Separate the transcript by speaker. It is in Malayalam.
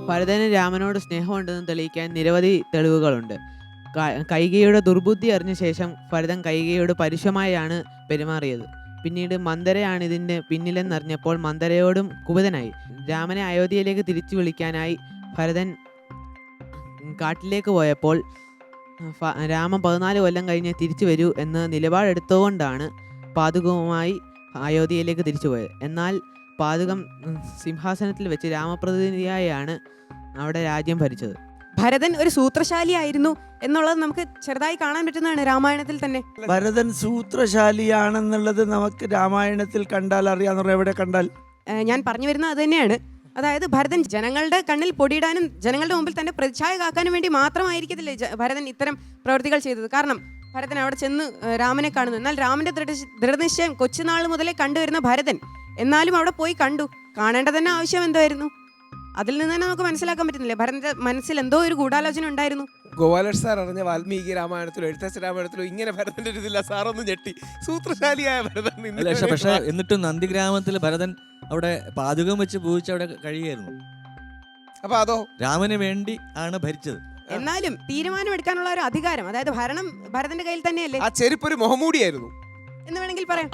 Speaker 1: ഭരതന് രാമനോട് സ്നേഹമുണ്ടെന്ന് തെളിയിക്കാൻ നിരവധി തെളിവുകളുണ്ട്. കൈകേയിയുടെ ദുർബുദ്ധി അറിഞ്ഞ ശേഷം ഭരതൻ കൈകേയിയോട് പരുഷമായാണ് പെരുമാറിയത്. പിന്നീട് മന്ദരയാണ് ഇതിൻ്റെ പിന്നിലെന്നറിഞ്ഞപ്പോൾ മന്ദരയോടും കുപിതനായി. രാമനെ അയോധ്യയിലേക്ക് തിരിച്ചു വിളിക്കാനായി ഭരതൻ കാട്ടിലേക്ക് പോയപ്പോൾ രാമൻ 14 കൊല്ലം കഴിഞ്ഞ് തിരിച്ചു വരൂ എന്ന് നിലപാടെടുത്തുകൊണ്ടാണ് പാതുകവുമായി അയോധ്യയിലേക്ക് തിരിച്ചു പോയത്. എന്നാൽ പാതുകം സിംഹാസനത്തിൽ വെച്ച് രാമപ്രതിനിധിയായാണ് അവിടെ രാജ്യം ഭരിച്ചത്.
Speaker 2: ഭരതൻ ഒരു സൂത്രശാലിയായിരുന്നു എന്നുള്ളത് നമുക്ക് ചെറുതായി കാണാൻ പറ്റുന്നതാണ് രാമായണത്തിൽ തന്നെ.
Speaker 3: ഭരതൻ സൂത്രശാലിയാണെന്നുള്ളത് നമുക്ക് രാമായണത്തിൽ കണ്ടാൽ അറിയാവുന്ന എവിടെ കണ്ടാൽ
Speaker 2: ഞാൻ പറഞ്ഞു വരുന്നത് അത് തന്നെയാണ്. അതായത് ഭരതൻ ജനങ്ങളുടെ കണ്ണിൽ പൊടിയിടാനും ജനങ്ങളുടെ മുമ്പിൽ തന്നെ പ്രതിച്ഛായ കാക്കാനും വേണ്ടി മാത്രമായിരിക്കത്തില്ലേ ഭരതൻ ഇത്തരം പ്രവൃത്തികൾ ചെയ്തത്. കാരണം ഭരതൻ അവിടെ ചെന്ന് രാമനെ കാണുന്നു. എന്നാൽ രാമന്റെ ദൃഢനിശ്ചയം കൊച്ചുനാൾ മുതലേ കണ്ടുവരുന്ന ഭരതൻ എന്നാലും അവിടെ പോയി കണ്ടു. കാണേണ്ടത് തന്നെ ആവശ്യം എന്തായിരുന്നു? അതിൽ നിന്ന് തന്നെ നമുക്ക് മനസ്സിലാക്കാൻ പറ്റുന്നില്ലേ ഭരതന്റെ മനസ്സിൽ എന്തോ ഒരു ഗൂഢാലോചന ഉണ്ടായിരുന്നു.
Speaker 4: ഗോപാലൻ സാർ അറിഞ്ഞ വാൽമീകി രാമായണത്തിലോ എഴുത്തച്ഛ രാമായണത്തിലോ ഇങ്ങനെ ഭരതന്റെ ഒരു ഇതില്ല. സാറൊന്നും ഞെട്ടി. സൂത്രശാലിയായ ഭരതൻ.
Speaker 5: പക്ഷെ എന്നിട്ടും നന്ദിഗ്രാമത്തിൽ ഭരതൻ അവിടെ പാതുകം വെച്ച് പൂജിച്ച് അവിടെ കഴിയുമായിരുന്നു.
Speaker 4: അപ്പൊ അതോ
Speaker 5: രാമന് വേണ്ടി ആണ് ഭരിച്ചത്.
Speaker 2: എന്നാലും തീരുമാനമെടുക്കാനുള്ള ഒരു അധികാരം, അതായത് ഭരണം ഭരതന്റെ കയ്യിൽ തന്നെയല്ലേ.
Speaker 4: ആ ചെരുപ്പൊരു മുഹമ്മൂടിയായിരുന്നു
Speaker 2: എന്ന് വേണമെങ്കിൽ പറയാം.